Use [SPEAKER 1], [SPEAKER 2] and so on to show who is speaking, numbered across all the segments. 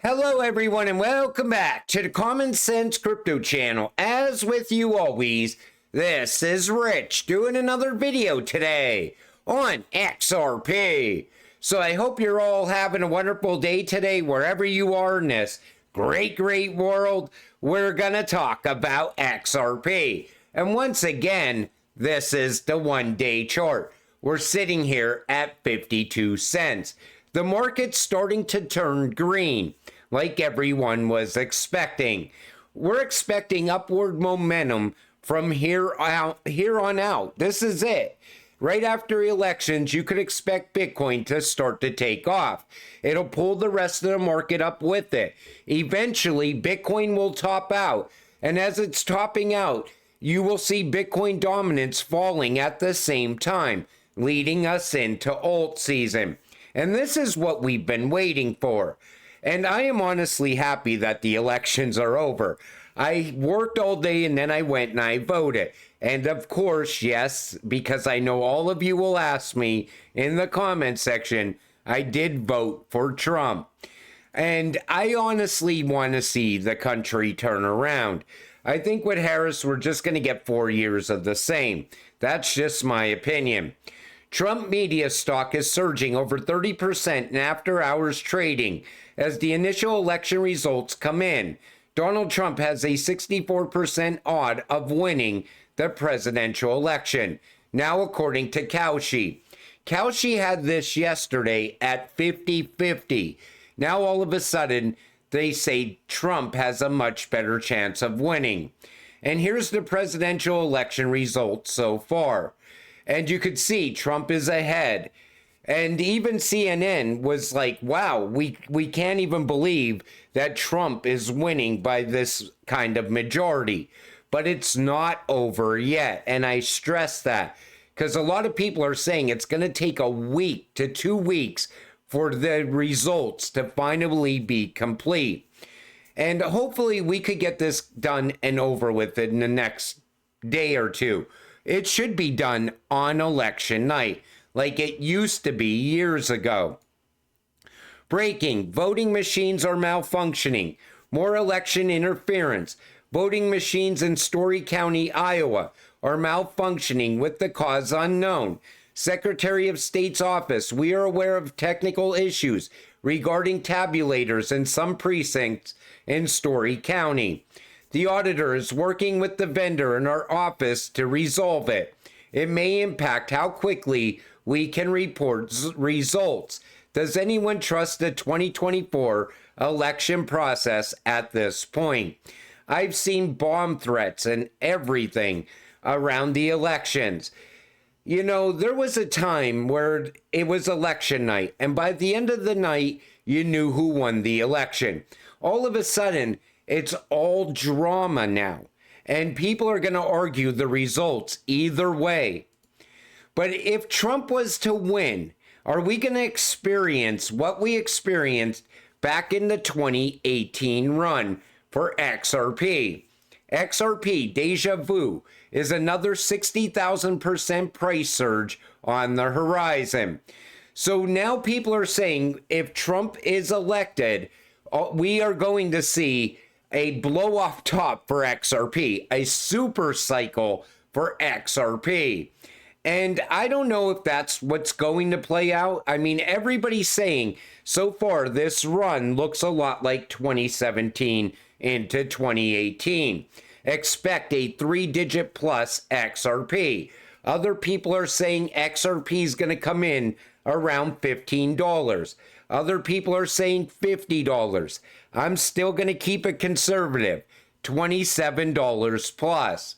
[SPEAKER 1] Hello everyone and welcome back to the Common Sense Crypto channel. As with you always, this is Rich doing another video today on XRP. So I hope you're all having a wonderful day today wherever you are in this great world. We're gonna talk about XRP. And once again, this is the 1-day chart. We're sitting here at 52 cents. The market's starting to turn green, like everyone was expecting. We're expecting upward momentum from here on out. This is it. Right after elections, you could expect Bitcoin to start to take off. It'll pull the rest of the market up with it. Eventually, Bitcoin will top out. And as it's topping out, you will see Bitcoin dominance falling at the same time, leading us into alt season. And this is what we've been waiting for. And I am honestly happy that the elections are over. I worked all day and then I went and I voted. And of course, yes, because I know all of you will ask me in the comment section, I did vote for Trump. And I honestly want to see the country turn around. I think with Harris, we're just going to get 4 years of the same. That's just my opinion. Trump media stock is surging over 30% in after-hours trading as the initial election results come in. Donald Trump has a 64% odd of winning the presidential election, now according to Cauchy. Cauchy had this yesterday at 50-50. Now all of a sudden, they say Trump has a much better chance of winning. And here's the presidential election results so far. And you could see Trump is ahead. And even CNN was like, wow, we can't even believe that Trump is winning by this kind of majority. But it's not over yet. And I stress that because a lot of people are saying it's going to take a week to 2 weeks for the results to finally be complete. And hopefully we could get this done and over with in the next day or two. It should be done on election night, like it used to be years ago. Breaking: voting machines are malfunctioning. More election interference. Voting machines in Story County, Iowa are malfunctioning with the cause unknown. Secretary of State's office: we are aware of technical issues regarding tabulators in some precincts in Story County. The auditor is working with the vendor in our office to resolve it. It may impact how quickly we can report results. Does anyone trust the 2024 election process at this point? I've seen bomb threats and everything around the elections. You know, there was a time where it was election night, and by the end of the night, you knew who won the election. All of a sudden, it's all drama now, and people are going to argue the results either way. But if Trump was to win, are we going to experience what we experienced back in the 2018 run for XRP? XRP, deja vu, is another 60,000% price surge on the horizon. So now people are saying if Trump is elected, we are going to see a blow off top for XRP, a super cycle for XRP. And I don't know if that's what's going to play out. I mean, everybody's saying so far this run looks a lot like 2017 into 2018. Expect a 3-digit plus XRP. Other people are saying XRP is going to come in around $15. Other people are saying $50. I'm still going to keep it conservative, $27 plus.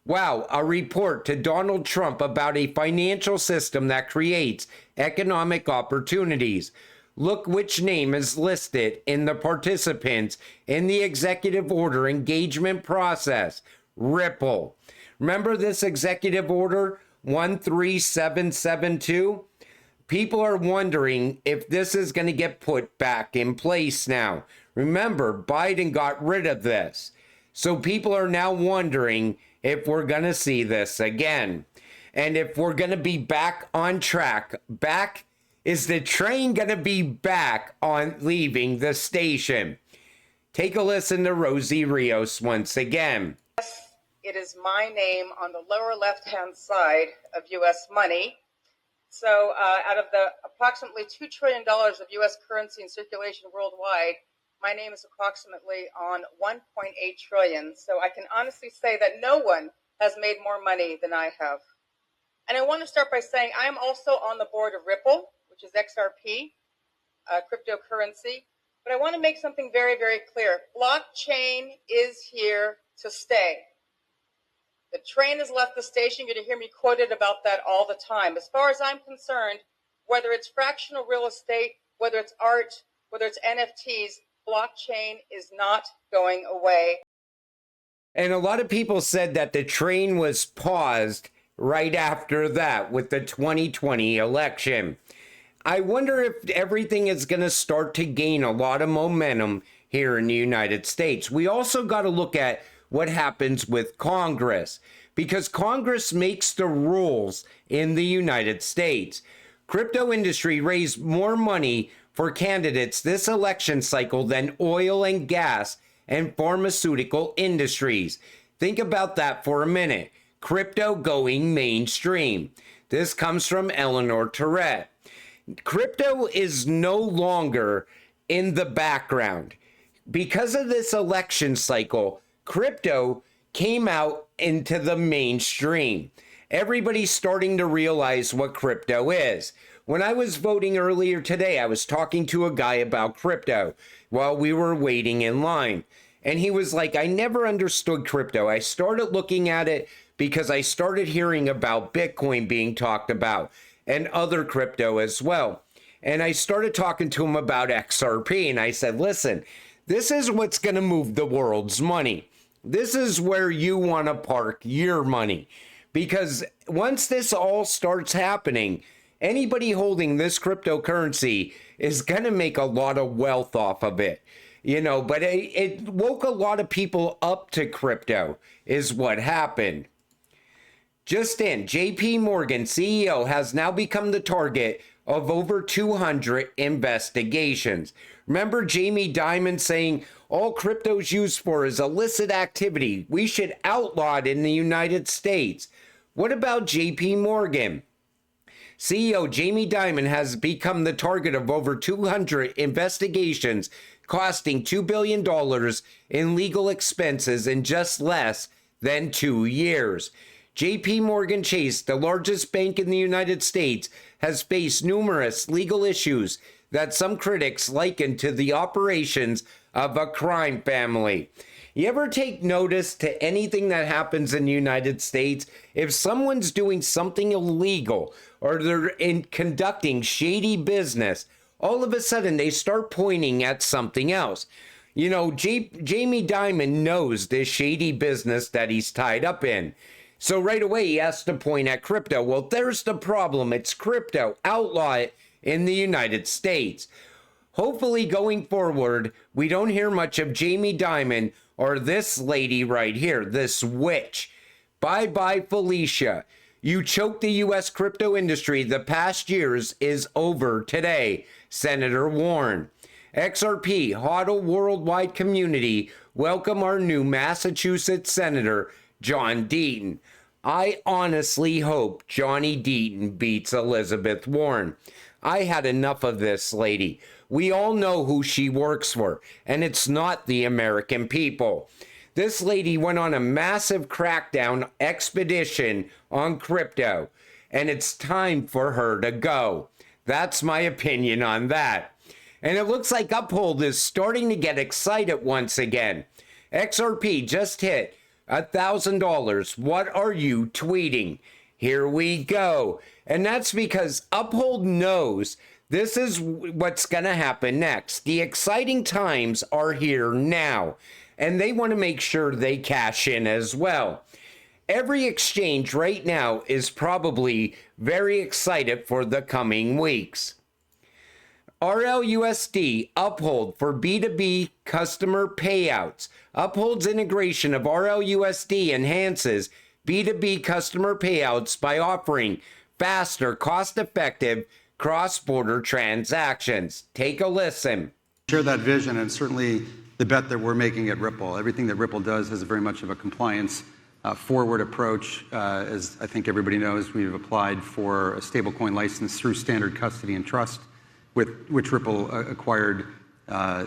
[SPEAKER 1] Wow, a report to Donald Trump about a financial system that creates economic opportunities. Look which name is listed in the participants in the executive order engagement process, Ripple. Remember this executive order 13772? People are wondering if this is going to get put back in place now. Remember, Biden got rid of this. So people are now wondering if we're going to see this again. And if we're going to be back on track, back Is the train going to be back on leaving the station? Take a listen to Rosie Rios once again.
[SPEAKER 2] Yes, it is my name on the lower left-hand side of U.S. money. So out of the approximately $2 trillion of U.S. currency in circulation worldwide, my name is approximately on 1.8 trillion. So I can honestly say that no one has made more money than I have. And I want to start by saying I am also on the board of Ripple, which is XRP, cryptocurrency. But I want to make something very, very clear. Blockchain is here to stay. The train has left the station. You're going to hear me quoted about that all the time. As far as I'm concerned, whether it's fractional real estate, whether it's art, whether it's NFTs, blockchain is not going away.
[SPEAKER 1] And a lot of people said that the train was paused right after that with the 2020 election. I wonder if everything is going to start to gain a lot of momentum here in the United States. We also got to look at what happens with Congress, because Congress makes the rules in the United States. Crypto industry raised more money for candidates this election cycle than oil and gas and pharmaceutical industries. Think about that for a minute. Crypto going mainstream. This comes from Eleanor Tourette. Crypto is no longer in the background. Because of this election cycle, crypto came out into the mainstream. Everybody's starting to realize what crypto is. When I was voting earlier today, I was talking to a guy about crypto while we were waiting in line. And he was like, I never understood crypto. I started looking at it because I started hearing about Bitcoin being talked about and other crypto as well. And I started talking to him about XRP. And I said, listen, this is what's going to move the world's money. This is where you want to park your money. Because once this all starts happening, anybody holding this cryptocurrency is going to make a lot of wealth off of it. You know, but it woke a lot of people up to crypto is what happened. Just in, JP Morgan CEO has now become the target of over 200 investigations. Remember Jamie Dimon saying all crypto's used for is illicit activity. We should outlaw it in the United States. What about JP Morgan? CEO Jamie Dimon has become the target of over 200 investigations costing $2 billion in legal expenses in just less than 2 years. JP Morgan Chase, the largest bank in the United States, has faced numerous legal issues that some critics liken to the operations of a crime family. You ever take notice to anything that happens in the United States? If someone's doing something illegal or they're conducting shady business, all of a sudden they start pointing at something else. You know, Jamie Dimon knows this shady business that he's tied up in. So right away he has to point at crypto. Well, there's the problem. It's crypto. Outlaw it in the United States. Hopefully going forward, we don't hear much of Jamie Dimon or this lady right here, this witch. Bye-bye, Felicia. You choked the U.S. crypto industry the past years is over today, Senator Warren. XRP, HODL worldwide community, welcome our new Massachusetts Senator, John Deaton. I honestly hope Johnny Deaton beats Elizabeth Warren. I had enough of this lady. We all know who she works for, and it's not the American people. This lady went on a massive crackdown expedition on crypto, and it's time for her to go. That's my opinion on that. And it looks like Uphold is starting to get excited once again. XRP just hit $1,000. What are you tweeting? Here we go. And that's because Uphold knows this is what's going to happen next. The exciting times are here now, and they want to make sure they cash in as well. Every exchange right now is probably very excited for the coming weeks. RLUSD Uphold for B2B customer payouts. Uphold's integration of RLUSD enhances B2B customer payouts by offering faster, cost-effective cross-border transactions. Take a listen.
[SPEAKER 3] Share that vision, and certainly the bet that we're making at Ripple. Everything that Ripple does has very much of a compliance forward approach. As I think everybody knows, we've applied for a stablecoin license through Standard Custody and Trust, which Ripple acquired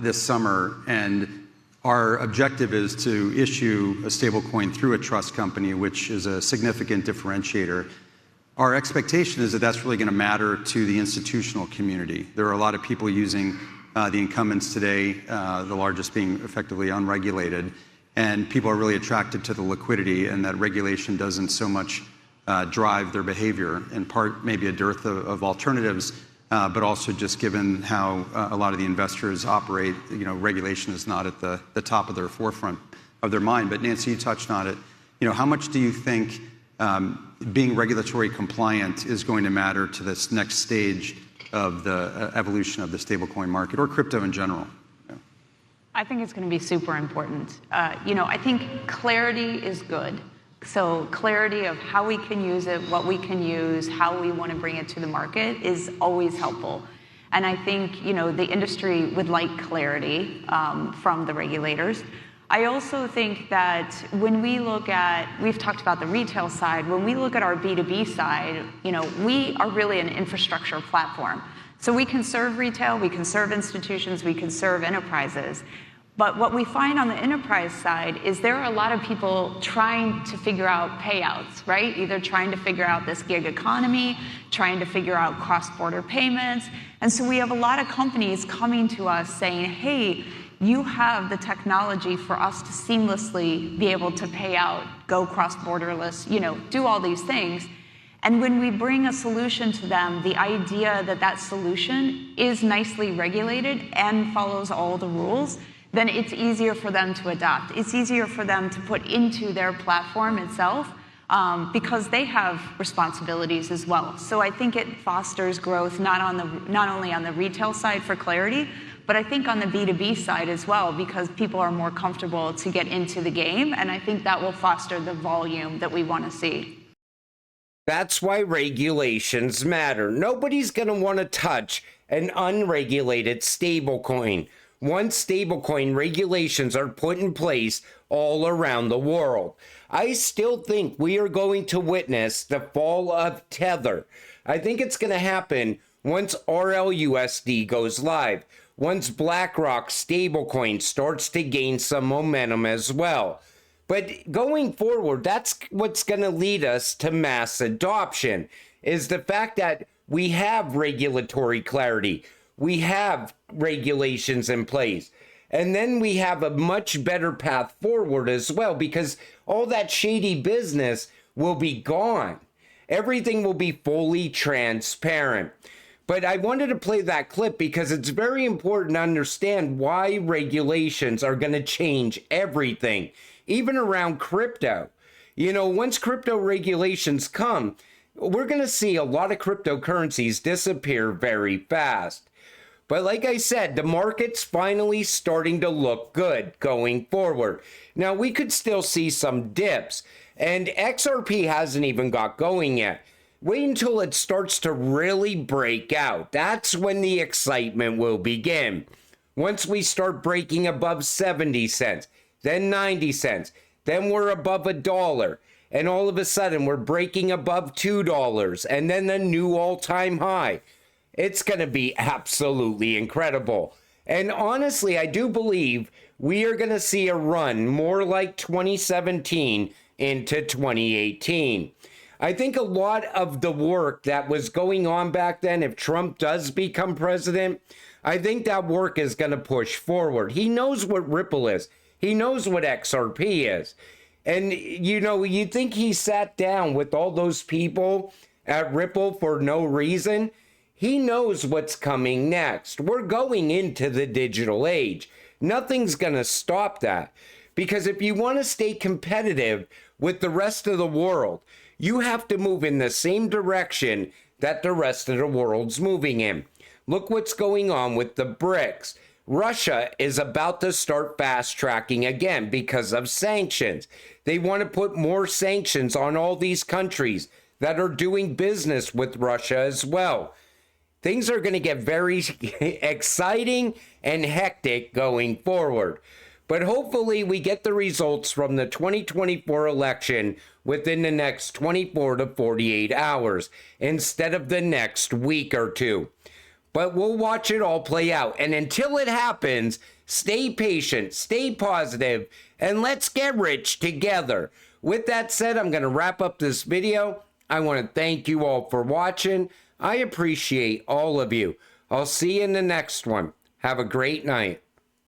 [SPEAKER 3] this summer. And our objective is to issue a stablecoin through a trust company, which is a significant differentiator. Our expectation is that that's really going to matter to the institutional community. There are a lot of people using the incumbents today, the largest being effectively unregulated, and people are really attracted to the liquidity, and that regulation doesn't so much drive their behavior, in part maybe a dearth of alternatives, but also just given how a lot of the investors operate, regulation is not at the top of their forefront of their mind. But Nancy, you touched on it. How much do you think being regulatory compliant is going to matter to this next stage of the evolution of the stablecoin market or crypto in general?
[SPEAKER 4] I think it's going to be super important. I think clarity is good. So clarity of how we can use it, what we can use, how we want to bring it to the market is always helpful. And I think, the industry would like clarity from the regulators. I also think that when we look at, we've talked about the retail side, when we look at our B2B side, we are really an infrastructure platform. So we can serve retail, we can serve institutions, we can serve enterprises. But what we find on the enterprise side is there are a lot of people trying to figure out payouts, right? Either trying to figure out this gig economy, trying to figure out cross-border payments. And so we have a lot of companies coming to us saying, hey, you have the technology for us to seamlessly be able to pay out, go cross-borderless, do all these things. And when we bring a solution to them, the idea that that solution is nicely regulated and follows all the rules, then it's easier for them to adopt. It's easier for them to put into their platform itself because they have responsibilities as well. So I think it fosters growth not only on the retail side for clarity, but I think on the B2B side as well, because people are more comfortable to get into the game. And I think that will foster the volume that we want to see.
[SPEAKER 1] That's why regulations matter. Nobody's going to want to touch an unregulated stablecoin. Once stablecoin regulations are put in place all around the world, I still think we are going to witness the fall of Tether. I think it's going to happen once RLUSD goes live, once BlackRock stablecoin starts to gain some momentum as well. But going forward, that's what's going to lead us to mass adoption, is the fact that we have regulatory clarity. We have regulations in place. And then we have a much better path forward as well, because all that shady business will be gone. Everything will be fully transparent. But I wanted to play that clip because it's very important to understand why regulations are going to change everything, even around crypto. Once crypto regulations come, we're going to see a lot of cryptocurrencies disappear very fast. But like I said, the market's finally starting to look good going forward. Now, we could still see some dips, and XRP hasn't even got going yet. Wait until it starts to really break out. That's when the excitement will begin. Once we start breaking above 70 cents, then 90 cents, then we're above $1, and all of a sudden we're breaking above $2, and then the new all-time high. It's going to be absolutely incredible. And honestly, I do believe we are going to see a run more like 2017 into 2018. I think a lot of the work that was going on back then, if Trump does become president, I think that work is going to push forward. He knows what Ripple is. He knows what XRP is. And, you think he sat down with all those people at Ripple for no reason? He knows what's coming next. We're going into the digital age. Nothing's going to stop that. Because if you want to stay competitive with the rest of the world, you have to move in the same direction that the rest of the world's moving in. Look what's going on with the BRICS. Russia is about to start fast tracking again because of sanctions. They want to put more sanctions on all these countries that are doing business with Russia as well. things are going to get very exciting and hectic going forward. But hopefully we get the results from the 2024 election within the next 24 to 48 hours instead of the next week or two. But we'll watch it all play out. And until it happens, stay patient, stay positive, and let's get rich together. With that said, I'm going to wrap up this video. I want to thank you all for watching. I appreciate all of you. I'll see you in the next one. Have a great night.